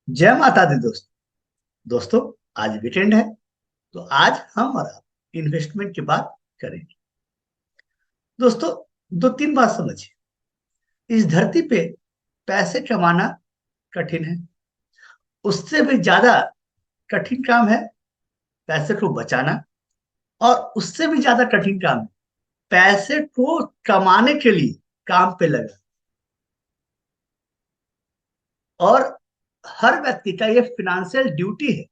जय माता दी दोस्तों। आज वीकेंड है, तो आज हम और आप इन्वेस्टमेंट की बात करेंगे। दोस्तों, दो तीन बात समझिए। इस धरती पे पैसे कमाना कठिन है। उससे भी ज्यादा कठिन काम है पैसे को बचाना। और उससे भी ज्यादा कठिन काम है पैसे को कमाने के लिए काम पे लगा। और हर व्यक्ति का ये फिनेंशियल ड्यूटी है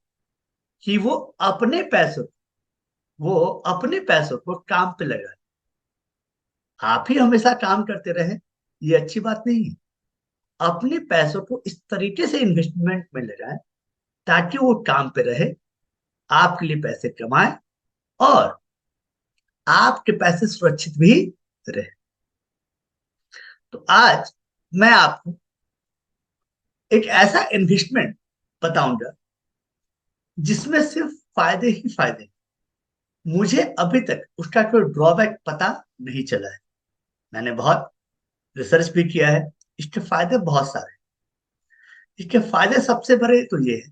कि अपने पैसों वो अपने पैसों को काम पे लगाए। आप ही हमेशा काम करते रहे, ये अच्छी बात नहीं है। अपने पैसों को इस तरीके से इन्वेस्टमेंट में लगाएं ताकि वो काम पे रहे, आपके लिए पैसे कमाए और आपके पैसे सुरक्षित भी रहे। तो आज मैं आपको एक ऐसा इन्वेस्टमेंट बताऊंगा जिसमें सिर्फ फायदे ही फायदे हैं। मुझे अभी तक उसका कोई ड्रॉबैक पता नहीं चला है। मैंने बहुत रिसर्च भी किया है। इसके फायदे बहुत सारे हैं। इसके फायदे सबसे बड़े तो ये है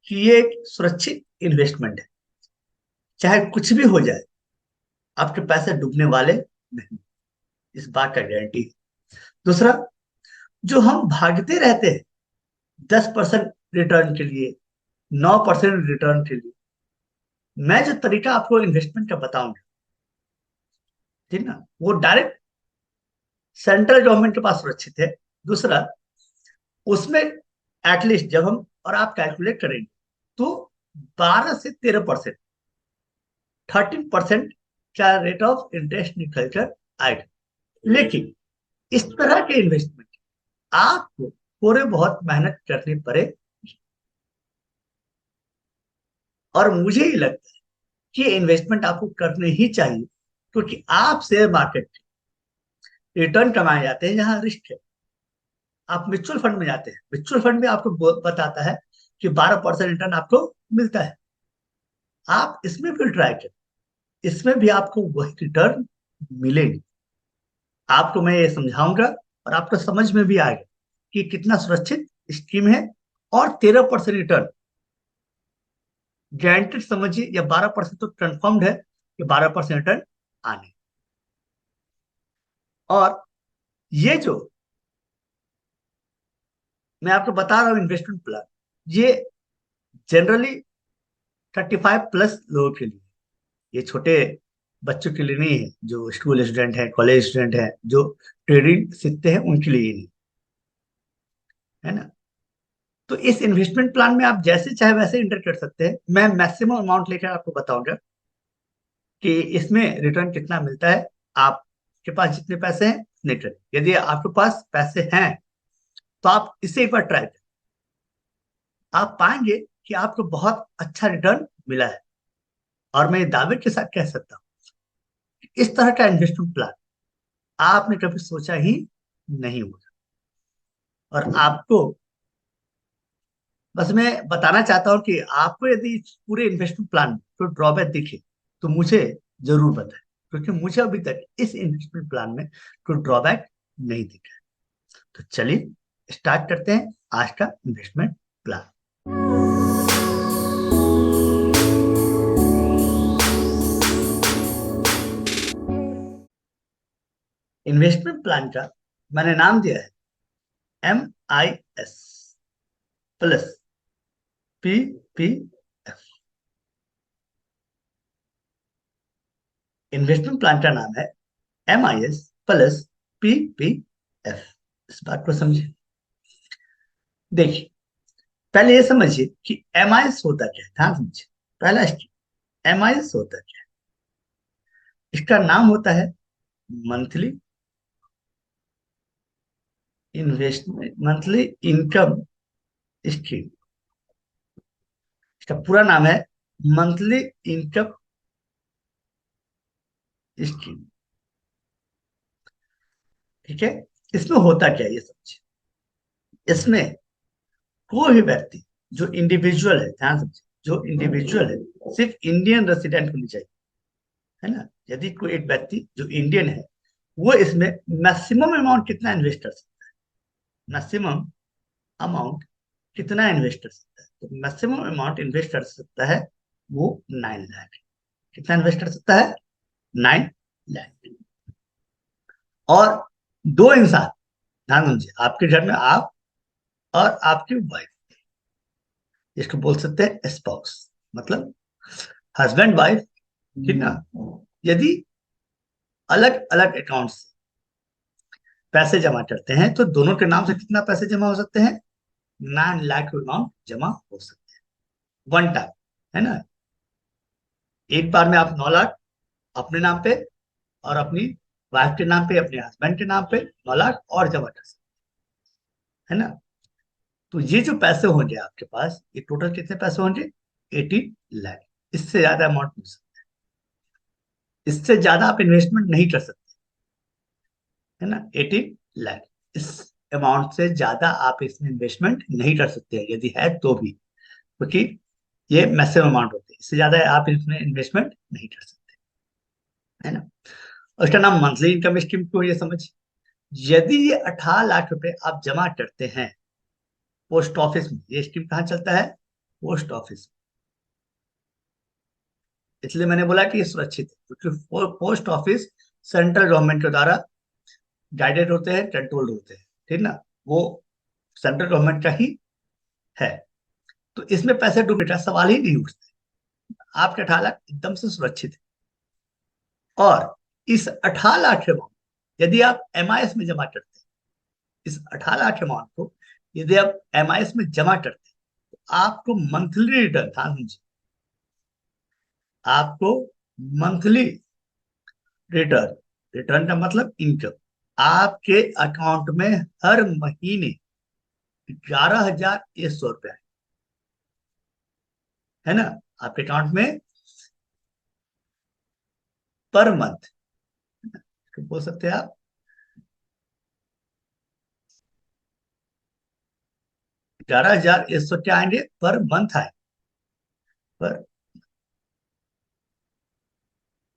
कि ये एक सुरक्षित इन्वेस्टमेंट है। चाहे कुछ भी हो जाए, आपके पैसे डूबने वाले नहीं, इस बात का गारंटी है। दूसरा, जो हम भागते रहते हैं 10% रिटर्न के लिए, 9% रिटर्न के लिए, मैं जो तरीका आपको इन्वेस्टमेंट का बताऊंगा, ठीक ना, वो डायरेक्ट सेंट्रल गवर्नमेंट के पास सुरक्षित है। दूसरा, उसमें एटलीस्ट जब हम और आप कैलकुलेट करेंगे तो 12 से 13%, 13% का रेट ऑफ इंटरेस्ट निकल कर आएगा। लेकिन इस तरह के इन्वेस्टमेंट आपको थोड़े बहुत मेहनत करनी पड़े। और मुझे ही लगता है कि इन्वेस्टमेंट आपको करने ही चाहिए, क्योंकि आप शेयर मार्केट रिटर्न कमाए जाते हैं जहां रिस्क है। आप म्यूचुअल फंड में जाते हैं, म्यूचुअल फंड में आपको बताता है कि 12% रिटर्न आपको मिलता है। आप इसमें भी ट्राई करें, इसमें भी आपको वही रिटर्न मिलेगी। आपको मैं ये समझाऊंगा और आपको समझ में भी आएगा कि कितना सुरक्षित स्कीम है। और 13% रिटर्न गारंटेड समझिए, या 12% तो कंफर्म्ड है कि 12% रिटर्न आने। और ये जो मैं आपको बता रहा हूँ इन्वेस्टमेंट प्लान, ये जनरली 35+ लोगों के लिए, ये छोटे बच्चों के लिए नहीं है। जो स्कूल स्टूडेंट है, कॉलेज स्टूडेंट है, जो ट्रेडिंग सीखते हैं, उनके लिए ये नहीं है ना। तो इस इन्वेस्टमेंट प्लान में आप जैसे चाहे वैसे इंटर कर सकते हैं। मैं मैक्सिमम अमाउंट लेकर आपको बताऊंगा कि इसमें रिटर्न कितना मिलता है। आपके पास जितने पैसे हैं उतने करें। यदि आपके पास पैसे हैं तो आप इसे एक बार ट्राई करें। आप पाएंगे कि आपको बहुत अच्छा रिटर्न मिला है। और मैं ये दावे के साथ कह सकता हूँ कि इस तरह का इन्वेस्टमेंट प्लान आपने कभी सोचा ही नहीं होगा। और आपको बस मैं बताना चाहता हूँ कि आपको यदि इस पूरे इन्वेस्टमेंट प्लान में कोई ड्रॉबैक दिखे तो मुझे जरूर बताएं, क्योंकि मुझे अभी तक इस इन्वेस्टमेंट प्लान में कोई ड्रॉबैक नहीं दिखा है। तो चलिए स्टार्ट करते हैं आज का इन्वेस्टमेंट प्लान। इन्वेस्टमेंट प्लान का मैंने नाम दिया है MIS plus PPF। Investment plan का नाम है MIS प्लस PPF। इस बात को समझिए। देखिए, पहले ये समझिए कि MIS होता क्या है, ध्यान समझिए। पहला स्टेप, MIS होता क्या है। इसका नाम होता है monthly investment, monthly income scheme. इसका पूरा नाम है मंथली इनकम स्कीम। ठीक है। इसमें होता क्या है ये समझिए। इसमें कोई भी व्यक्ति जो इंडिविजुअल है, ध्यान समझिए, जो इंडिविजुअल है सिर्फ इंडियन रेसिडेंट होनी चाहिए, है ना। यदि कोई एक व्यक्ति जो इंडियन है, वो इसमें मैक्सिमम अमाउंट कितना इन्वेस्ट कर सकता है। मैक्सिमम अमाउंट कितना इन्वेस्ट कर सकता है, तो मैक्सिमम अमाउंट इन्वेस्ट कर सकता है वो 9 लाख। कितना इन्वेस्ट कर सकता है? 9 लाख। और दो इंसान, ध्यान दीजिए, आपके घर में आप और आपकी वाइफ, इसको बोल सकते हैं स्पाउस, मतलब हस्बैंड वाइफ, ठीक ना। यदि अलग अलग अकाउंट से पैसे जमा करते हैं तो दोनों के नाम से कितना पैसे जमा हो सकते हैं? 9 लाख अमाउंट जमा हो सकते हैं वन टाइम, है ना। एक बार में आप 9 लाख अपने नाम पे और अपनी वाइफ के नाम पे, अपने हस्बैंड के नाम पे 9 लाख और जमा कर सकते हैं, है ना। तो ये जो पैसे होंगे आपके पास, ये टोटल कितने पैसे होंगे? 18 लाख। इससे ज्यादा अमाउंट मिल सकता है, इससे ज्यादा आप इन्वेस्टमेंट नहीं कर सकते, है ना। 18 लाख, इस अमाउंट से ज्यादा आप इसमें इन्वेस्टमेंट नहीं कर सकते हैं, यदि है तो भी, क्योंकि ये मैसिव अमाउंट होते हैं, इससे ज्यादा आप इसमें इन्वेस्टमेंट नहीं कर सकते, है ना। और इसका नाम मंथली इनकम स्कीम क्यों, ये समझ। यदि ये 18 लाख रुपए आप जमा करते हैं पोस्ट ऑफिस में, ये स्कीम कहाँ चलता है? Post office. इसलिए मैंने बोला कि ये सुरक्षित है, क्योंकि पोस्ट ऑफिस सेंट्रल गवर्नमेंट के द्वारा गाइडेड होते हैं, कंट्रोल्ड होते हैं, ठीक ना। वो सेंट्रल गवर्नमेंट का ही है। तो इसमें पैसे डूबने का सवाल ही नहीं उठता। आपके 18 लाख एकदम से सुरक्षित है। और इस 18 लाख अमाउंट यदि आप एमआईएस में जमा करते हैं, इस 18 लाख अमाउंट को यदि आप एमआईएस में जमा करते हैं, तो आपको मंथली रिटर्न, ध्यान दीजिए, आपको मंथली रिटर्न, रिटर्न का मतलब इनकम, आपके अकाउंट में हर महीने 11,100 रुपया है ना, आपके अकाउंट में पर मंथ, बोल सकते हैं आप 11,100 क्या आएंगे पर मंथ आए, पर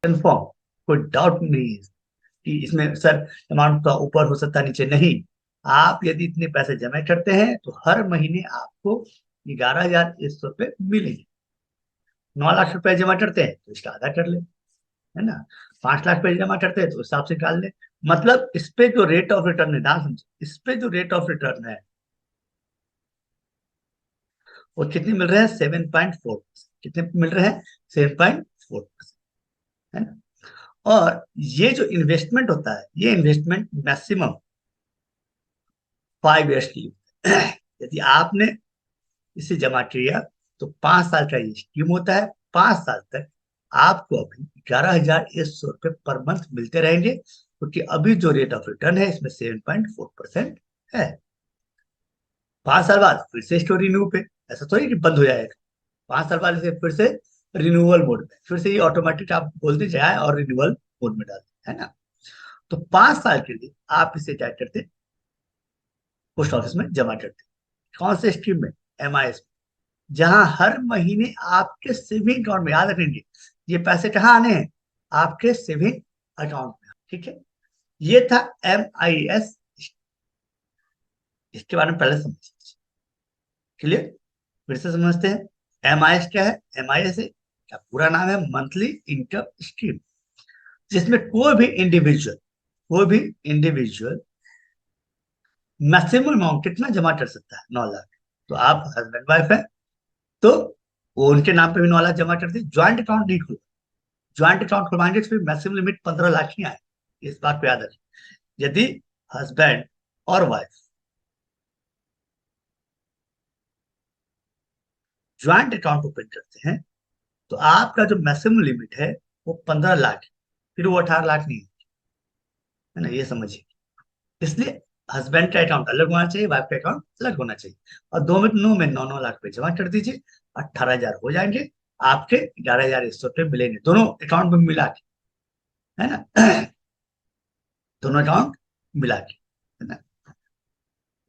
कंफर्म, कोई डाउट नहीं है कि इसमें सर अमाउंट का ऊपर हो सकता है, नीचे नहीं। आप यदि इतने पैसे जमा करते हैं तो हर महीने आपको 11,100 रुपये मिलेंगे। 9 लाख रुपए जमा करते हैं तो इसका आधा कर ले, है ना। 5 लाख रुपए जमा करते हैं तो उस हिसाब से निकाल ले। मतलब इस पे जो रेट ऑफ रिटर्न है, ध्यान समझे, इस पे जो रेट ऑफ रिटर्न है वो कितने मिल रहे हैं? 7.4। कितने मिल रहे हैं? 7.4, है ना। और ये जो इन्वेस्टमेंट होता है, ये इन्वेस्टमेंट मैक्सिमम 5 ईयर्स की यदि आपने इसे जमा किया तो 5 साल का ये स्कीम होता है। 5 साल तक आपको अभी 11,100 रुपये पर मंथ मिलते रहेंगे, क्योंकि अभी जो रेट ऑफ रिटर्न है इसमें 7.4% है। 5 साल बाद फिर से स्टोर रिन्यू पे, ऐसा तो नहीं कि बंद हो जाएगा। 5 साल बाद इसे फिर से रिन्यूअल मोड में, फिर से ये ऑटोमेटिक आप बोलते जाए और रिन्यूअल मोड में डालते, है ना। तो 5 साल के लिए आप इसे क्या करते? पोस्ट ऑफिस में जमा करते। कौन से स्कीम में? एमआईएस में, जहां हर महीने आपके सेविंग अकाउंट में, याद रखेंगे ये पैसे कहाँ आने हैं? आपके सेविंग अकाउंट में, ठीक है। ये था एमआईएस, इसके बारे में पहले समझ, क्लियर। फिर से समझते हैं एमआईएस क्या है। एमआईएस का पूरा नाम है मंथली इनकम स्कीम, जिसमें कोई भी इंडिविजुअल मैक्सिमम अमाउंट कितना जमा कर सकता है? 9 लाख। तो आप हस्बैंड वाइफ है तो वो उनके नाम पे भी 9 लाख जमा कर दी। ज्वाइंट अकाउंट नहीं खुला, ज्वाइंट अकाउंट खुलवाएंगे तो फिर मैक्सिमम लिमिट 15 लाख ही आए। इस बात को याद रखें। यदि हस्बैंड और वाइफ ज्वाइंट अकाउंट ओपन करते हैं तो आपका जो मैक्सिमम लिमिट है वो 15 लाख है, फिर वो 18 लाख नहीं है ना, ये समझिए। इसलिए हस्बैंड का अकाउंट अलग होना चाहिए, वाइफ का अकाउंट अलग होना चाहिए। और दोनों में 9-9 लाख रुपए जमा कर दीजिए, 18,000 हो जाएंगे। आपके 11,100 रुपये मिलेंगे दोनों अकाउंट में मिला के, है ना। दोनों अकाउंट मिला के, है ना।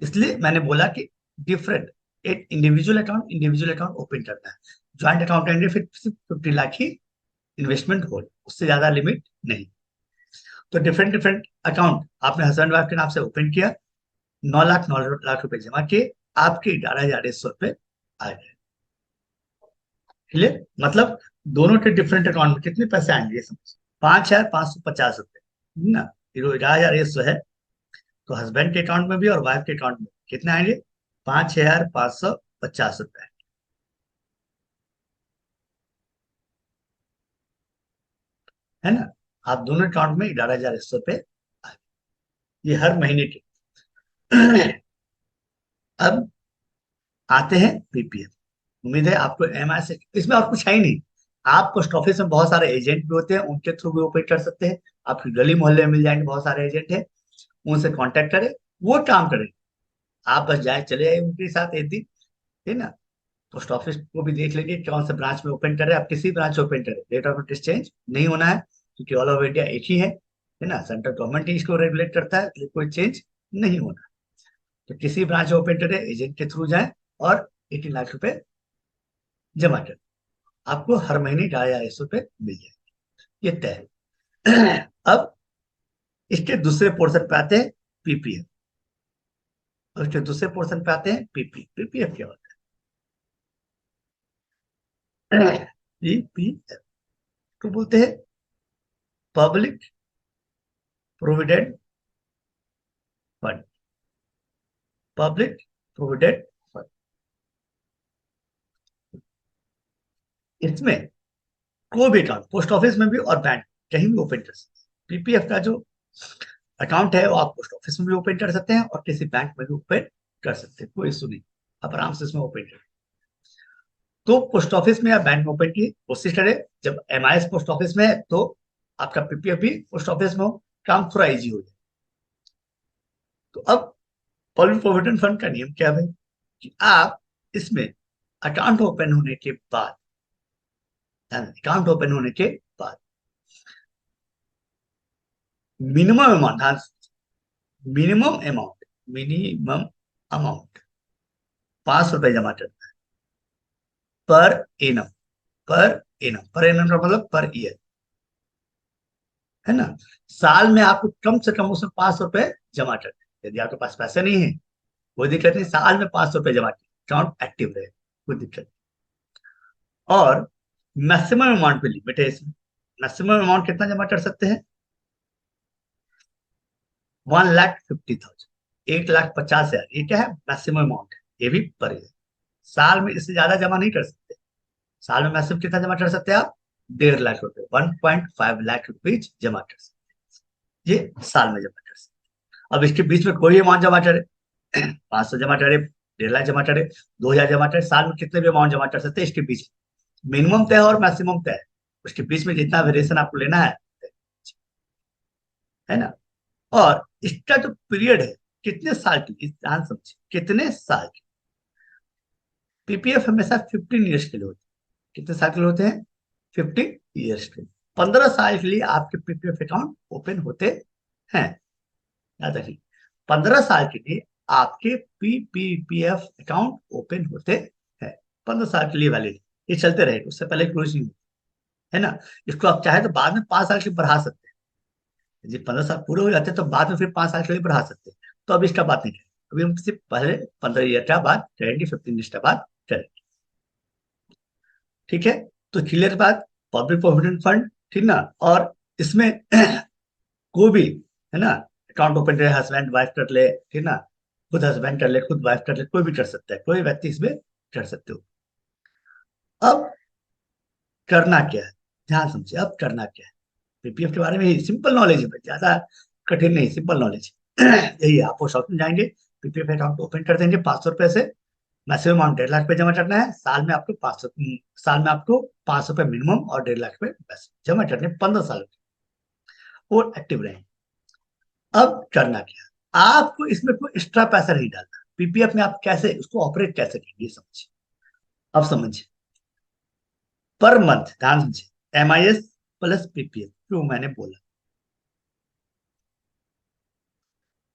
इसलिए मैंने बोला कि डिफरेंट, एक इंडिविजुअल अकाउंट ओपन करना है। ज्वाइंट अकाउंट करेंगे फिर सिर्फ 50 लाख ही इन्वेस्टमेंट हो, उससे ज्यादा लिमिट नहीं। तो डिफरेंट डिफरेंट अकाउंट आपने हस्बैंड वाइफ के नाम से ओपन किया, 9 लाख 9 लाख रुपए जमा किए, आपके 11,100 रुपये आ जाए। क्लियर? मतलब दोनों के डिफरेंट अकाउंट में कितने पैसे आएंगे ये समझ। 5,550 रुपये ना, 11,100 है, तो हस्बैंड के अकाउंट में भी और वाइफ के अकाउंट में कितने आएंगे? 5,550 रुपये, है ना। आप दोनों अकाउंट में 11,100 रुपये आए, ये हर महीने के। अब आते हैं पीपीएफ। उम्मीद है आपको एमआई से इसमें और कुछ है ही नहीं। आप पोस्ट ऑफिस में बहुत सारे एजेंट भी होते हैं, उनके थ्रू भी ओपन कर सकते हैं। आपकी गली मोहल्ले में मिल जाएंगे बहुत सारे एजेंट हैं, उनसे कांटेक्ट करें, वो काम करें। आप बस जाए चले आए उनके साथ एक दिन, है ना। पोस्ट ऑफिस को भी देख लेंगे कौन से ब्रांच में ओपन करें, आप किसी ब्रांच में ओपन करें, रेट ऑफ इंटरेस्ट चेंज नहीं होना है, क्योंकि ऑल ओवर इंडिया एक ही है ना। सेंट्रल गवर्नमेंट ही इसको रेगुलेट करता है, तो कोई चेंज नहीं होना। तो किसी ब्रांच में ओपन करें, एजेंट के थ्रू जाए और 18 लाख रुपए जमा करें, आपको हर महीने 11,100 रुपये मिल जाए, ये तय है। अब इसके दूसरे पोर्शन पे आते हैं पीपीएफ, और इसके दूसरे पोर्शन पे आते हैं पीपी। पीपीएफ क्या होता है? पीपीएफ को बोलते हैं public provident fund. Public provident fund, इसमें कोई भी अकाउंट पोस्ट ऑफिस में भी और बैंक कहीं भी ओपन कर सकते हैं। पीपीएफ का जो अकाउंट है वो आप पोस्ट ऑफिस में भी ओपन कर सकते हैं और किसी बैंक में भी ओपन कर सकते हैं, कोई इशू नहीं। आप आराम से इसमें ओपन कर, तो पोस्ट ऑफिस में या बैंक में ओपन की कोशिश करें। जब एमआईएस पोस्ट ऑफिस में है तो आपका पीपीएफ भी पोस्ट ऑफिस में हो, काम थोड़ा इजी हो जाए। तो अब पब्लिक प्रोविडेंट फंड का नियम क्या है कि आप इसमें अकाउंट ओपन होने के बाद, अकाउंट ओपन होने के बाद minimum amount, minimum amount, minimum amount 500 रुपए जमा करना है पर एनम। पर एनम का मतलब पर ईयर, है ना। साल में आपको कम से कम उसमें 500 रुपए जमा करना है। यदि आपके पास पैसे नहीं है कोई दिक्कत नहीं, साल में 500 रुपए जमा कीजिए, अकाउंट एक्टिव रहे, कोई दिक्कत नहीं। और मैक्सिमम अमाउंट पे लिमिट है इसमें। मैक्सिमम अमाउंट कितना जमा कर सकते हैं? 1,50,000, 1,50,000, ये क्या है? मैक्सिमम अमाउंट है, ये भी पर ईयर। साल में इससे ज्यादा जमा नहीं कर सकते। साल में मैक्सिमम कितना जमा कर सकते हैं आप? 1,50,000 रुपए, 1.5 लाख रुपीज जमा कर सकते हैं, ये साल में जमा कर सकते हैं। अब इसके बीच में कोई अमाउंट जमा करे, 500 जमा करे, 1,50,000 जमा करे, 2,000 जमा करे, साल में कितने भी अमाउंट जमा कर सकते हैं, इसके बीच मिनिमम तय है और मैक्सिमम तय है। उसके बीच में जितना वेरिएशन आपको लेना है ना। और इसका जो पीरियड है कितने साल की, ध्यान समझिए, कितने साल की। पीपीएफ हमेशा 15 ईयर्स के लिए होते हैं। कितने साल के लिए होते हैं? 15 ईयर्स के लिए। 15 साल के लिए आपके पीपीएफ अकाउंट ओपन होते हैं, याद रखिए। 15 साल के लिए आपके पीपीपीएफ अकाउंट ओपन होते हैं। 15 साल के लिए वैलिड, ये चलते रहेगा, उससे पहले क्लोज नहीं होता, है ना। इसको आप चाहे तो बाद में 5 साल के बढ़ा सकते हैं। यदि 15 साल पूरे हो जाते हैं तो बाद में फिर 5 साल के लिए बढ़ा सकते हैं। तो अभी इसका बात नहीं करें, अभी हम सिर्फ पहले 15 ईयर का बात करेंगे, 15 ईयर का बात करेंगे, ठीक है। तो क्लियर बात, पब्लिक प्रोविडेंट फंड, ठीक ना। और इसमें कोई भी, है ना, अकाउंट ओपन करे, हस्बैंड वाइफ कर ले, ठीक ना, खुद हस्बैंड कर ले, खुद वाइफ कर ले, कोई भी कर सकता है, कोई व्यक्ति इसमें कर सकते हो। अब करना क्या है, ध्यान समझिए, अब करना क्या है। पीपीएफ के बारे में ही सिंपल नॉलेज है, ज्यादा कठिन नहीं, सिंपल नॉलेज। यही है, आप पोस्ट ऑफिस में जाएंगे, पीपीएफ अकाउंट ओपन कर देंगे 500 रुपए से। मैक्सिमम अमाउंट 1,50,000 जमा करना है, साल में आपको 500, साल में आपको 500 रुपए मिनिमम और 1,50,000 पैसे जमा करने 15 साल और एक्टिव रहेंगे। अब करना क्या, आपको इसमें कोई एक्स्ट्रा पैसा नहीं डालना। पीपीएफ में आप कैसे उसको ऑपरेट कैसे करेंगे समझिए। अब समझिए, पर मंथ, ध्यान समझिए, एमआईएस प्लस पीपीएफ जो मैंने बोला,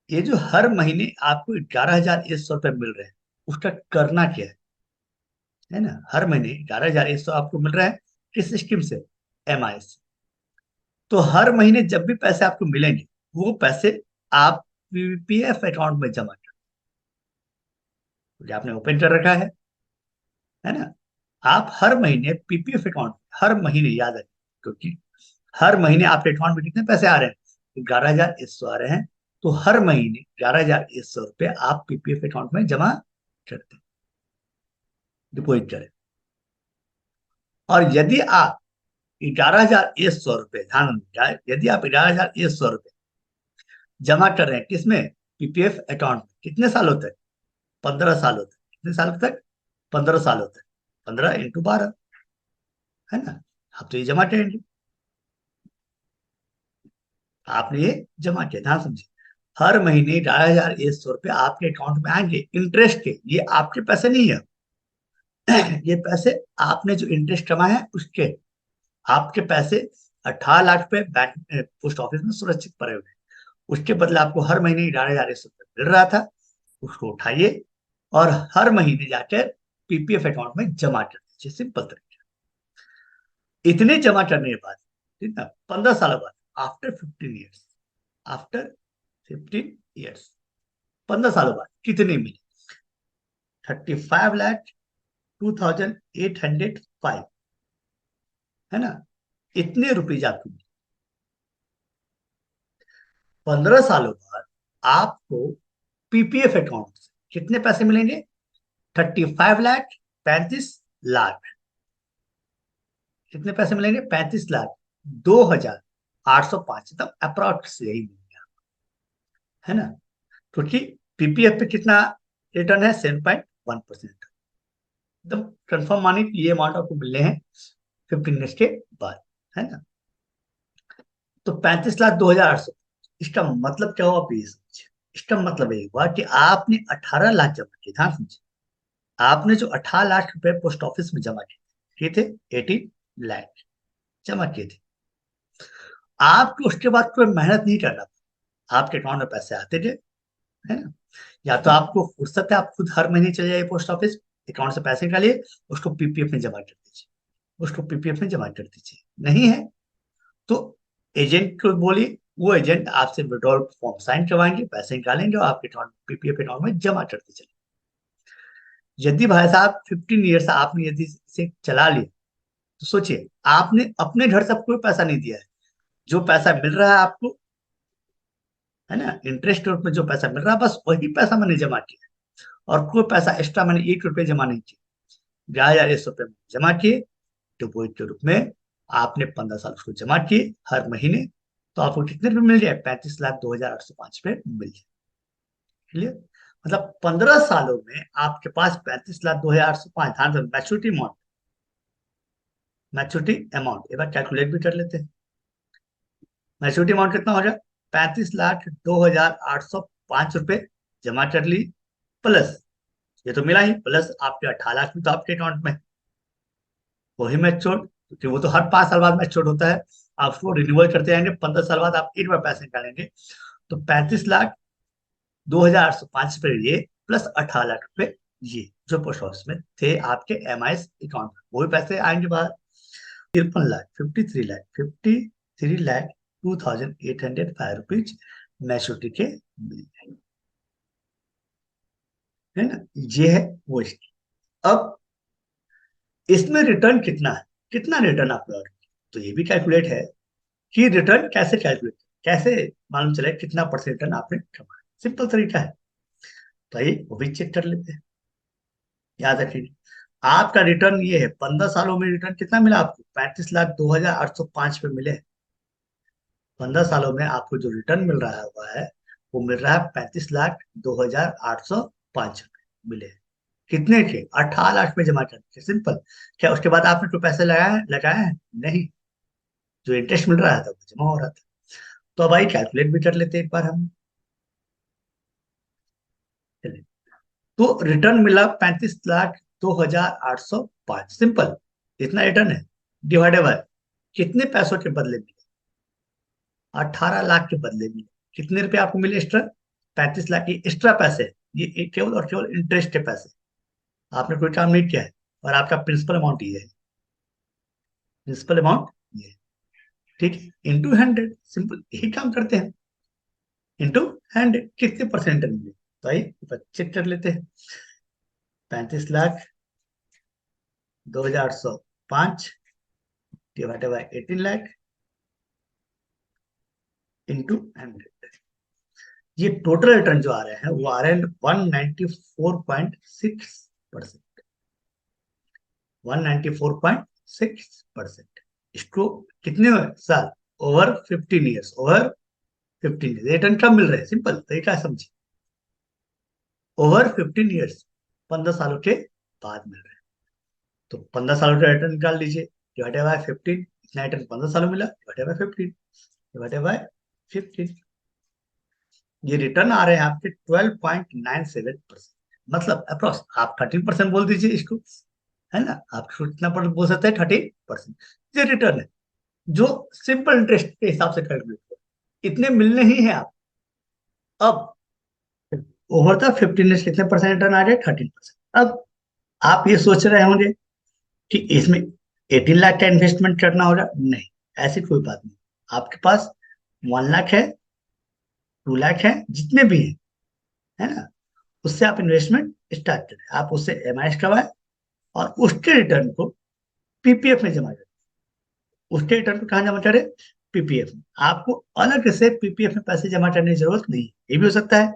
ये जो हर महीने आपको 11,100 रुपये मिल रहे हैं, उसका करना क्या है ना। हर महीने 11,100 आपको मिल रहा है, किस स्कीम से? एमआईएस। तो हर महीने जब भी पैसे आपको मिलेंगे, वो पैसे आप पीपीएफ अकाउंट में जमा कर, जो आपने ओपन कर रखा है ना। आप हर महीने पीपीएफ अकाउंट, हर महीने याद रखें, क्योंकि हर महीने आपके अकाउंट में कितने पैसे आ रहे हैं, 11,100 आ रहे हैं। तो हर महीने 11,100 रुपये आप पीपीएफ अकाउंट में जमा करते हैं, डिपोजिट करें। और यदि आप 11,100 रुपये, ध्यान रखिए, यदि आप 11,100 रुपये जमा कर रहे हैं किसमें, पीपीएफ अकाउंट में, कितने सालों तक, 15 साल होते हैं। कितने साल तक, 15 साल होते हैं। 15 × 12, है ना। आप तो ये जमा करेंगे, आपने ये जमा किया, ध्यान समझिए। हर महीने 11,100 रुपये आपके अकाउंट में आएंगे इंटरेस्ट के, ये आपके पैसे नहीं है। ये पैसे आपने जो इंटरेस्ट कमाए हैं उसके, आपके पैसे 18 लाख रुपए बैंक पोस्ट ऑफिस में सुरक्षित पड़े हुए हैं। उसके बदले आपको हर महीने 11,100 रुपये मिल रहा था, उसको उठाइए और हर महीने जाकर पीपीएफ अकाउंट में जमा कर दीजिए, सिंपल तरीका। इतने जमा करने के बाद, ठीक है, 15 साल बाद, आफ्टर 15 ईयर्स, आफ्टर 15 ईयर्स, 15 सालों बाद कितने मिले, 35,02,805, है ना। इतने रुपीज आपको मिले। 15 सालों बाद आपको पीपीएफ अकाउंट से कितने पैसे मिलेंगे, 35,35,00,000। कितने पैसे मिलेंगे, 35,02,805, एकदम अप्रॉक्स यही मिलेगा, है ना। क्योंकि पीपीएफ पे कितना रिटर्न है, 7.1%। एकदम कंफर्म मानिए कि ये अमाउंट आपको मिलने हैं 15 ईयर्स के बाद, है ना। तो 35,02,800, इसका मतलब क्या हुआ, प्लीज समझिए। इसका मतलब ये हुआ कि आपने 18 लाख जमा किए, ध्यान समझिए। आपने जो 18 लाख रुपए पोस्ट ऑफिस में जमा किए थे, 18 लाख जमा किए थे, आपको उसके बाद कोई मेहनत नहीं करना पड़ा, आपके अकाउंट में पैसे आते थे, है ना। या तो आपको फुर्सत है, आप खुद हर महीने चले जाइए पोस्ट ऑफिस, अकाउंट से पैसे निकालिए, उसको पीपीएफ में जमा कर दीजिए, उसको पीपीएफ में जमा कर दीजिए। नहीं है तो एजेंट को बोलिए, वो एजेंट आपसे विड्रॉल फॉर्म साइन करवाएंगे, पैसे निकालेंगे और आपके अकाउंट, पीपीएफ अकाउंट में जमा करते चले। यदि भाई साहब 15 ईयर्स आपने यदि इसे चला लिया, तो सोचिए, आपने अपने घर से कोई पैसा नहीं दिया है। जो पैसा मिल रहा है आपको, है ना, इंटरेस्ट में जो पैसा मिल रहा है, बस वही पैसा मैंने जमा किया है। और कोई पैसा एक्स्ट्रा मैंने 1 रुपये जमा नहीं किया। 11,100 रुपये जमा किए डिपोजिट के रूप में, आपने 15 साल उसको जमा किए हर महीने, तो आपको कितने रुपए मिल जाए, 35,02,805 मिल जाए। क्लियर। मतलब 15 सालों में आपके पास 35,02,805, ध्यान से, मैच्योरिटी अमाउंट, मैच्योरिटी अमाउंट एक बार कैलकुलेट भी कर लेते हैं। मैच्योरिटी अमाउंट कितना हो जाए, 35,02,805 रुपए जमा कर ली, प्लस ये तो मिला ही, प्लस आपके 18 लाख भी तो आपके अकाउंट में, वही मैच्योर, क्योंकि वो तो हर 5 साल बाद मैच्योर होता है। आप उसको रिन्यूअल करते जाएंगे, 15 साल बाद आप एक बार पैसे निकालेंगे। तो 35,02,805 रुपये ये, प्लस 18 लाख रुपए ये, जो पोस्ट ऑफिस में थे आपके एमआईएस अकाउंट में, वो भी पैसे आएंगे बाहर। 53 लाख, 53,53,02,805 रुपीज मैच्योरिटी के मिल जाएंगे, है ना। ये है वो इसकी। अब इसमें रिटर्न कितना है, कितना रिटर्न आप लौट, तो ये भी कैलकुलेट है कि रिटर्न कैसे कैलकुलेट, कैसे मालूम चले कितना परसेंट रिटर्न आपने कमाया। सिंपल तरीका है, तो ये वो भी चेक कर लेते हैं। याद रखिए, आपका रिटर्न ये है, 15 सालों में रिटर्न कितना मिला आपको, 35,02,805 पे मिले। 15 सालों में आपको जो रिटर्न मिल रहा हुआ है, वो मिल रहा है 35,02,805 मिले। कितने के, 18 लाख में जमा करके, सिंपल। क्या उसके बाद आपने कोई पैसे लगाए हैं, नहीं। जो इंटरेस्ट मिल रहा था वो जमा हो रहा था। तो अब आइए कैलकुलेट भी कर लेते हैं एक बार हम। चलिए, तो रिटर्न मिला 35,02,805, सिंपल। इतना रिटर्न है, डिवाइडेड बाय कितने पैसों के बदले मिले, 18 लाख के बदले मिले। कितने रुपए आपको मिले एक्स्ट्रा, 35 लाख के एक्स्ट्रा पैसे। ये केवल और केवल इंटरेस्ट के पैसे, आपने कोई काम नहीं किया है। और आपका प्रिंसिपल अमाउंट ये है, प्रिंसिपल अमाउंट ये है, ठीक है, इंटू 100, सिंपल यही काम करते हैं। इंटू 100 कितने परसेंट मिले, तो आइए चेक कर लेते हैं। 35 lakh 2,805 divided by 18 lakh into 100। ये टोटल रिटर्न जो आ रहे हैं वो आ रहे हैं 194.6%। 194.6%। इसको कितने साल? Over 15 years. Over 15 years return कब मिल रहे हैं? सिंपल तरीका समझिए, ओवर 15 ईयर्स, 15 सालों के बाद मिल रहे हैं। तो 15 सालों का रिटर्न निकाल लीजिए, डिवाइडेड बाय 15। इतना रिटर्न 15 सालों में मिला, डिवाइडेड बाय 15, डिवाइडेड बाय 15। ये रिटर्न आ रहे हैं आपके 12.97%। मतलब अप्रोक्स आप 13% बोल दीजिए इसको, है ना? आप कितना पर बोल सकते हैं? 13%। ये रिटर्न है जो सिंपल इंटरेस्ट के हिसाब से कैलकुलेट हो, इतने मिलने ही है आप। अब ओवर द 15 कितने परसेंट रिटर्न आ रहे? 13%। अब आप ये सोच रहे होंगे कि इसमें 18 लाख का इन्वेस्टमेंट करना होगा। नहीं, ऐसी कोई बात नहीं। आपके पास 1 लाख है, 2 लाख है, जितने भी है, है ना, उससे आप इन्वेस्टमेंट स्टार्ट करें। आप उससे एमआईएस करवाएं और उसके रिटर्न को पीपीएफ में जमा करें। उसके रिटर्न को कहाँ जमा करें? पीपीएफ में। आपको अलग से पीपीएफ में पैसे जमा करने की जरूरत नहीं। ये भी हो सकता है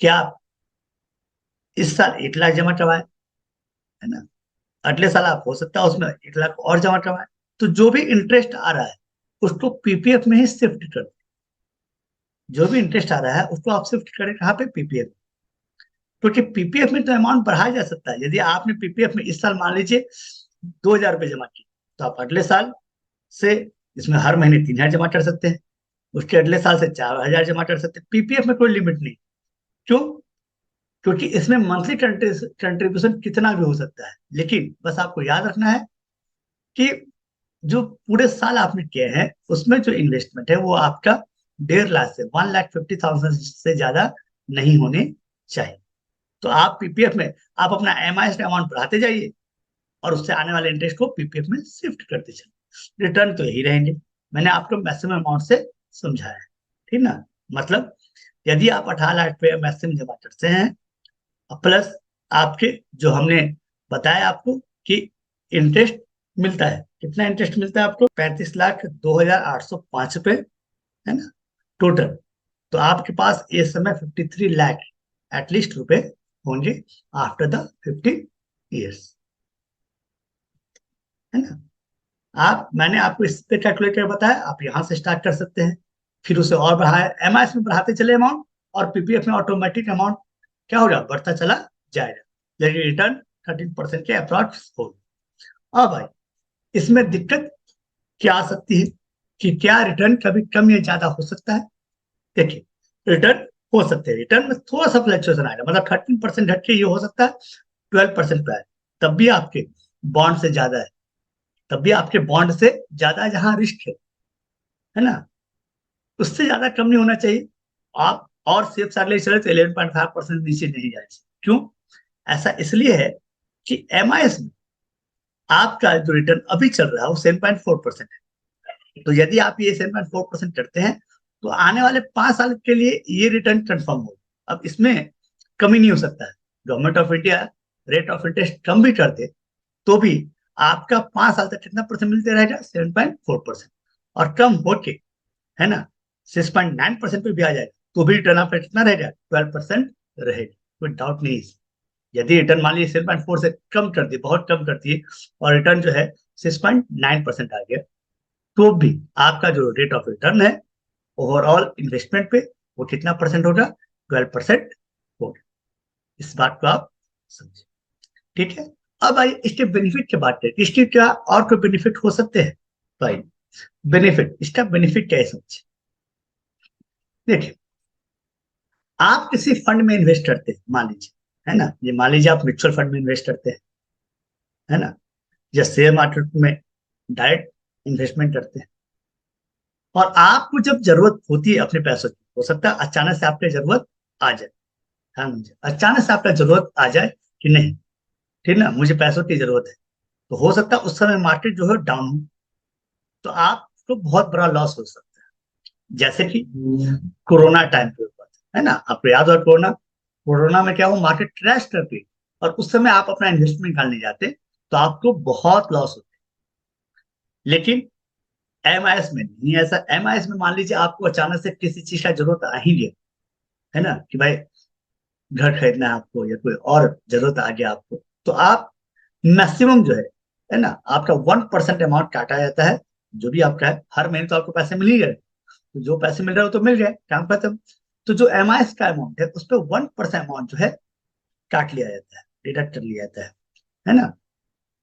कि आप इस साल 1 लाख जमा करवाएं, है ना, अगले साल आप हो सकता है उसमें 1 लाख और जमा करवाएं। तो जो भी इंटरेस्ट आ रहा है उसको पीपीएफ में ही शिफ्ट कर, जो भी इंटरेस्ट आ रहा है उसको आप शिफ्ट करें कहाँ पे? पीपीएफ। क्योंकि पीपीएफ में तो अमाउंट बढ़ाया जा सकता है। यदि आपने पीपीएफ में इस साल मान लीजिए 2,000 रुपये जमा किए, तो आप अगले साल से इसमें हर महीने 3,000 जमा कर सकते हैं, उसके अगले साल से 4,000 जमा कर सकते हैं। पीपीएफ में कोई लिमिट नहीं। क्यों? क्योंकि इसमें मंथली कंट्रीब्यूशन कितना भी हो सकता है, लेकिन बस आपको याद रखना है कि जो पूरे साल आपने किए हैं उसमें जो इन्वेस्टमेंट है वो आपका 1.5 लाख से 1,50,000 से ज्यादा नहीं होने चाहिए। तो आप पीपीएफ में आप अपना एमआईएस का अमाउंट बढ़ाते जाइए और उससे आने वाले इंटरेस्ट को पीपीएफ में शिफ्ट करते चलिए। रिटर्न तो यही रहेंगे। मैंने आपको मैक्सिमम अमाउंट से समझाया है, ठीक ना? मतलब यदि आप 18 लाख रुपये मैक्सिमम जमा करते हैं, प्लस आपके जो हमने बताया आपको कि इंटरेस्ट मिलता है, कितना इंटरेस्ट मिलता है आपको? 35,02,805 रुपये, है ना, टोटल। तो आपके पास इस समय 53 लाख एटलीस्ट रुपए होंगे आफ्टर द 15 ईयर्स, है ना? आप मैंने आपको इस पे कैलकुलेट कर बताया, आप यहां से स्टार्ट कर सकते हैं, फिर उसे और बढ़ाए, एमआईएस में बढ़ाते चले अमाउंट, और पीपीएफ में ऑटोमेटिक अमाउंट क्या होगा? बढ़ता चला जाएगा, लेकिन रिटर्न 13% के अप्रॉक्स होगा। अब भाई इसमें दिक्कत क्या आ सकती है कि क्या रिटर्न कभी कम या ज्यादा हो सकता है? देखिए, रिटर्न हो सकते हैं, रिटर्न में थोड़ा सा फ्लक्चुएशन आएगा, मतलब 13% हटके ये हो सकता है 12% पे आए, तब भी आपके बॉन्ड से ज्यादा है, तब भी आपके बॉन्ड से ज्यादा है जहां रिस्क है ना, उससे ज्यादा कम नहीं होना चाहिए। आप और सेफ साइड ले चले तो 11.5% नीचे नहीं जाए। क्यों? ऐसा इसलिए है कि एमआईएस में आपका जो रिटर्न अभी चल रहा है वो 7.4% है। तो यदि आप ये 7.4% करते हैं तो आने वाले 5 साल के लिए ये रिटर्न कंफर्म होगा। अब इसमें कमी नहीं हो सकता है। Government of India rate of interest कम भी कर दे तो भी आपका 5 साल तक कितना परसेंट मिलते रहेगा? 7.4%। और कम होके, है ना, 6.9% पे भी आ जाएगा तो भी रिटर्न आपका कितना रहेगा? 12% रहेगा। कोई डाउट नहीं है। यदि रिटर्न मान लीजिए 7.4 से कम कर दी, बहुत कम करती है, और रिटर्न जो है 6.9% आ गया, तो भी आपका जो रेट ऑफ रिटर्न है ओवरऑल इन्वेस्टमेंट पे वो कितना परसेंट होगा? 12% होगा। इस बात को आप समझिए, ठीक है? अब आइए इसके बेनिफिट की बात करें। इसके क्या और कोई बेनिफिट हो सकते हैं? तो आइए बेनिफिट, इसका बेनिफिट क्या है समझिए। देखिए, आप किसी फंड में इन्वेस्ट करते हैं, मान लीजिए, है ना, ये मान लीजिए आप म्यूचुअल फंड में इन्वेस्ट करते हैं, है ना, या शेयर मार्केट में डायरेक्ट इन्वेस्टमेंट करते हैं, और आपको जब जरूरत होती है अपने पैसों की, हो सकता है अचानक से आपको जरूरत आ जाए। हाँ, मुझे अचानक से आपका जरूरत आ जाए कि नहीं, ठीक ना, मुझे पैसों की जरूरत है, तो हो सकता है उस समय मार्केट जो है डाउन हो, तो आपको बहुत बड़ा लॉस हो सकता है। जैसे कि कोरोना टाइम पे हुआ था, है ना, आपको याद हो कोरोना, कोरोना में क्या हुआ? मार्केट क्रैश कर गई। और उस समय आप अपना इन्वेस्टमेंट निकालने जाते तो आपको बहुत लॉस होता। लेकिन एमआईएस में नहीं है ऐसा। एमआईएस में मान लीजिए आपको अचानक से किसी चीज का जरूरत आ ही गया, है ना, कि भाई घर खरीदना है आपको या कोई और जरूरत आ गया आपको, तो आप मैक्सिमम जो है ना, आपका 1% अमाउंट काटा जाता है। जो भी आपका है, हर महीने तो आपको पैसे मिल ही गए, तो जो पैसे मिल रहे हो तो मिल गए, काम खत्म। तो जो एमआईएस का अमाउंट है उस पर 1% अमाउंट जो है काट लिया जाता है, डिडक्ट कर लिया जाता है ना।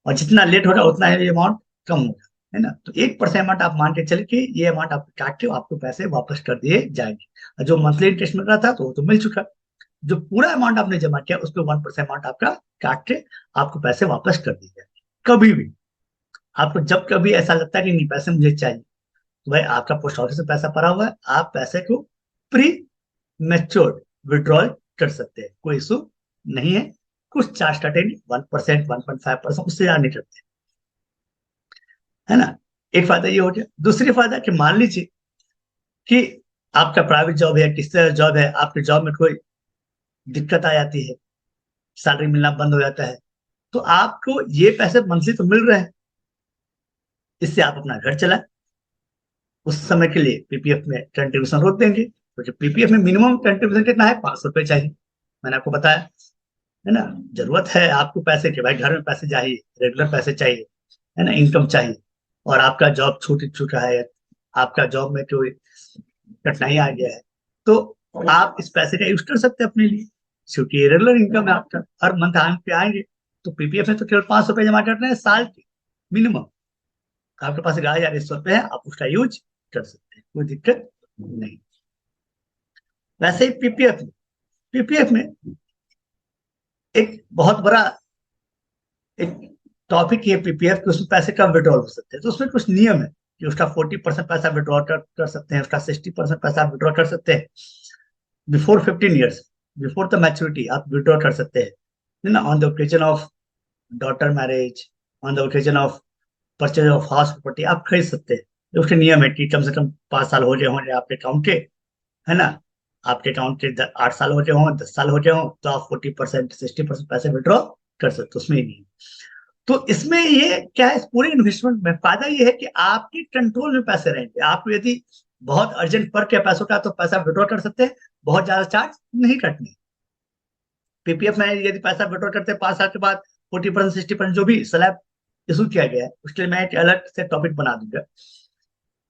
और जितना लेट होगा उतना ही अमाउंट कम होगा, है ना। तो 1% अमाउंट आप मान के चले कि ये अमाउंट आप काट के आपको पैसे वापस कर दिए जाएंगे। और जो मंथली इंटरेस्ट मिल रहा था तो वो तो मिल चुका। जो पूरा अमाउंट आपने जमा किया उस पर 1% अमाउंट आपका काट के आपको पैसे वापस कर दिए जाएंगे। कभी भी आपको जब कभी ऐसा लगता है कि नहीं पैसे मुझे चाहिए, तो भाई आपका पोस्ट ऑफिस में पैसा पड़ा हुआ है, आप पैसे को प्री मैच्योर्ड विड्रॉल कर सकते हैं, कोई इशू नहीं है। कुछ चार्ज कटेंगे, 1%, 1.5%, उससे ज्यादा नहीं करते, है ना। एक फायदा ये हो गया। दूसरी फायदा कि मान लीजिए कि आपका प्राइवेट जॉब है, किस तरह जॉब है, आपके जॉब में कोई दिक्कत आ जाती है, सैलरी मिलना बंद हो जाता है, तो आपको ये पैसे मंथली तो मिल रहे हैं, इससे आप अपना घर चलाएं। उस समय के लिए पीपीएफ में कंट्रीब्यूशन रोक देंगे, क्योंकि पीपीएफ में मिनिमम कंट्रीब्यूशन कितना है, 500 रुपये चाहिए, मैंने आपको बताया, है ना। जरूरत है आपको पैसे के, भाई घर में पैसे चाहिए, रेगुलर पैसे चाहिए, है ना, इनकम चाहिए। और आपका जॉब छूट चुका है, आपका जॉब में कोई कठिनाई आ गया है, तो आप इस पैसे का यूज कर सकते हैं अपने लिए, क्योंकि ये रेगुलर इनकम है आपका, हर मंथ आने पे आएंगे। तो पीपीएफ में तो केवल 500 रुपये जमा करना है साल के मिनिमम। आपके पास 1100 रुपये है, आप उसका यूज कर सकते हैं, कोई दिक्कत नहीं। वैसे ही पीपीएफ में एक बहुत बड़ा एक टॉपिक है पीपीएफ के, उसमें पैसे कब विड्रॉल हो सकते हैं। तो उसमें कुछ नियम है कि उसका 40% पैसा विड्रॉल कर सकते हैं, उसका 60% पैसा विड्रॉल कर सकते हैं before 15 years, before the maturity आप विड्रॉ कर सकते हैं, है ना। On the occasion of daughter marriage, on the occasion of purchase of house property आप खरीद सकते हैं। तो उसके नियम है कि कम से कम 5 साल हो गए होंगे आपके अकाउंट के, है ना। आपके अकाउंट के 8 साल हो गए हों, 10 साल हो गए हों, तो आप 40%, 60% पैसे विड्रॉ कर सकते हो, उसमें ही नहीं। तो इसमें ये क्या है, इस पूरे इन्वेस्टमेंट में फायदा ये है कि आपके कंट्रोल में पैसे रहेंगे। आपको यदि बहुत अर्जेंट पड़ के पैसों का तो पैसा विड्रॉ कर सकते हैं, बहुत ज्यादा चार्ज नहीं कटने। पीपीएफ में यदि पैसा विड्रॉ करते हैं 5 साल के बाद, 40%, 60% जो भी स्लैब इशू किया गया है, उसके लिए मैं एक अलग से टॉपिक बना दूंगा,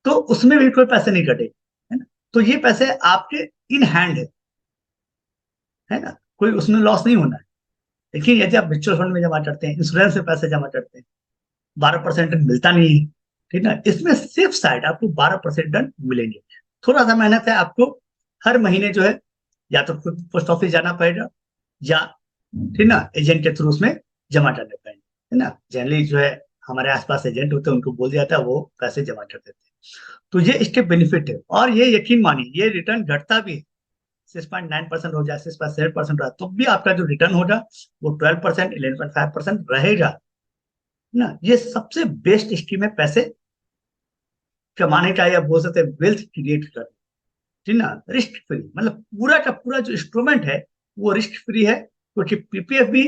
तो उसमें भी कोई पैसे नहीं कटेंगे, है ना। तो ये पैसे आपके इन हैंड है ना, कोई उसमें लॉस नहीं होना है। लेकिन यदि आप म्यूचुअल फंड में जमा करते हैं, इंश्योरेंस में पैसे जमा करते हैं, 12% मिलता नहीं है, ठीक है। इसमें सेफ साइड आपको 12% दंड मिलेंगे। थोड़ा सा मेहनत है आपको, हर महीने जो है या तो खुद पोस्ट ऑफिस जाना पड़ेगा, या ठीक ना एजेंट के थ्रू उसमें जमा करने पड़ेंगे, है ना। जनरली जो है हमारे आसपास एजेंट होते हैं, उनको बोल दिया जाता है, वो पैसे जमा कर देते हैं। तो ये इसके बेनिफिट है। और ये यकीन मानिए ये रिटर्न घटता भी है, 6.9% हो जाए, 6.7% रहा, तो भी आपका जो रिटर्न होगा वो 12%, 11.5% रहेगा ना। ये सबसे बेस्ट स्कीम है पैसे कमाने का, या बोल सकते हैं वेल्थ क्रिएट कर, ठीक ना, रिस्क फ्री। मतलब पूरा का पूरा जो इंस्ट्रूमेंट है वो रिस्क फ्री है, क्योंकि पीपीएफ भी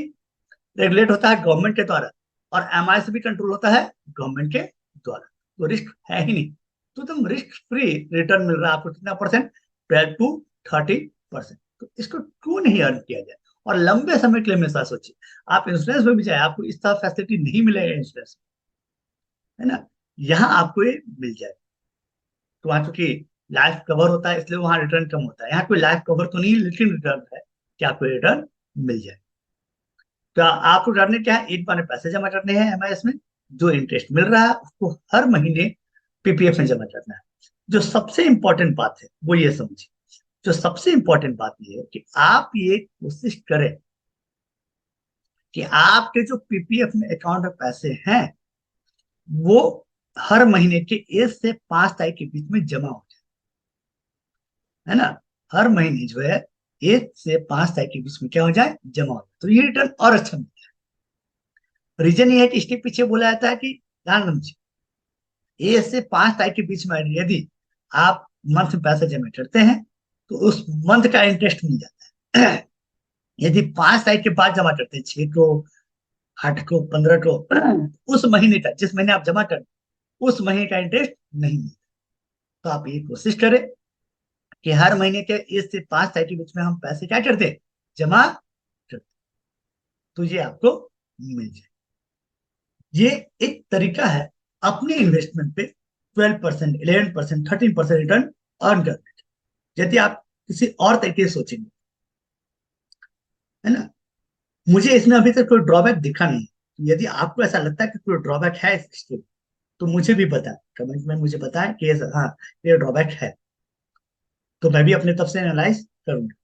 रेगुलेट होता है गवर्नमेंट के द्वारा, और एमआईएस भी कंट्रोल होता है गवर्नमेंट के द्वारा। तो रिस्क है ही नहीं, तो तुम रिस्क फ्री रिटर्न मिल रहा है आपको कितना परसेंट, 12 to 30%। तो इसको क्यों नहीं अर्न किया जाए। और लंबे समय के लिए मेरे साथ सोचिए, आप इंश्योरेंस में भी जाए, आपको इस तरह फैसिलिटी नहीं मिलेगा इंश्योरेंस, है ना। यहाँ आपको ये मिल जाए। तो वहां चूंकि लाइफ कवर होता है इसलिए वहां रिटर्न कम होता है, यहाँ कोई लाइफ कवर तो नहीं है, लेकिन रिटर्न है कि आपको रिटर्न मिल जाए। तो आपको करने क्या है, एक बार में पैसे जमा करने हैं एमआईएस में, जो इंटरेस्ट मिल रहा है उसको हर महीने पीपीएफ में जमा करना है। जो सबसे इंपॉर्टेंट बात है वो ये समझिए, जो सबसे इंपॉर्टेंट बात ये है कि आप ये कोशिश करें कि आपके जो पीपीएफ में अकाउंट में पैसे हैं वो हर महीने के 1 से 5 तारीख के बीच में जमा हो जाए, है ना। हर महीने जो है 1 से 5 तारीख के बीच में क्या हो जाए, जमा हो जाए, तो ये रिटर्न और अच्छा मिलता है। रीजन ये है कि इसके पीछे बोला जाता है कि ध्यान समझिए, 1 से 5 तारीख के बीच में यदि आप मंथ में पैसे जमा करते हैं तो उस मंथ का इंटरेस्ट मिल जाता है। यदि 5 तारीख के बाद जमा करते हैं, 6 को, 8 को, 15 को, उस महीने का, जिस महीने आप जमा कर, उस महीने का इंटरेस्ट नहीं मिलता। तो आप ये कोशिश करें कि हर महीने के इस से 5 तारीख के बीच में हम पैसे क्या करते हैं, जमा करते, तो ये आपको मिल जाए। ये एक तरीका है अपने इन्वेस्टमेंट पे 12%, 11%, 13% रिटर्न अर्न करने का। यदि आप किसी और तरीके से सोचेंगे, है ना, मुझे इसमें अभी तक कोई ड्रॉबैक दिखा नहीं। यदि आपको ऐसा लगता है कि कोई ड्रॉबैक है इस स्कीम, तो मुझे भी बताएं, कमेंट में मुझे बताएं कि हाँ, ये ड्रॉबैक है, तो मैं भी अपने तरफ से एनालाइज करूंगा।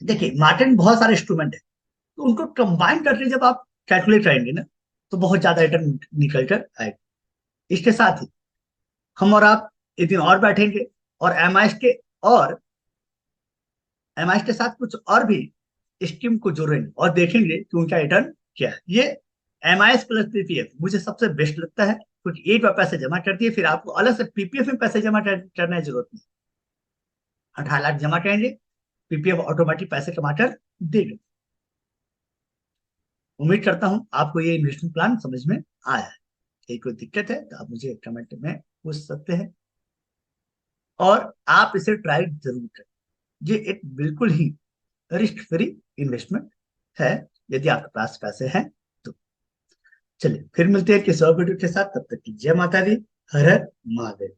देखिए, मार्केट में बहुत सारे इंस्ट्रूमेंट है, तो उनको कंबाइन करके जब आप कैलकुलेट करेंगे ना, तो बहुत ज्यादा रिटर्न निकल कर आएगा। इसके साथ ही हम और आप एक दिन और बैठेंगे और और एम के साथ कुछ और भी स्कीम को जोड़ेंगे और देखेंगे कि उनका रिटर्न क्या है। ये MIS plus PPF मुझे सबसे बेस्ट लगता है, क्योंकि एक बार पैसे जमा कर दिए, फिर आपको अलग से पीपीएफ में पैसे करने की जरूरत नहीं। 18 लाख जमा करेंगे, पीपीएफ ऑटोमेटिक पैसे कमा कर देगा। उम्मीद करता हूं आपको ये इन्वेस्टमेंट प्लान समझ में आया है। यदि कोई दिक्कत है तो आप मुझे कमेंट में पूछ सकते हैं, और आप इसे ट्राई जरूर करें। ये एक बिल्कुल ही रिस्क फ्री इन्वेस्टमेंट है, यदि आपके पास पैसे हैं तो। चलिए फिर मिलते हैं किसी और वीडियो के साथ, तब तक की जय माता दी, हर हर महादेव।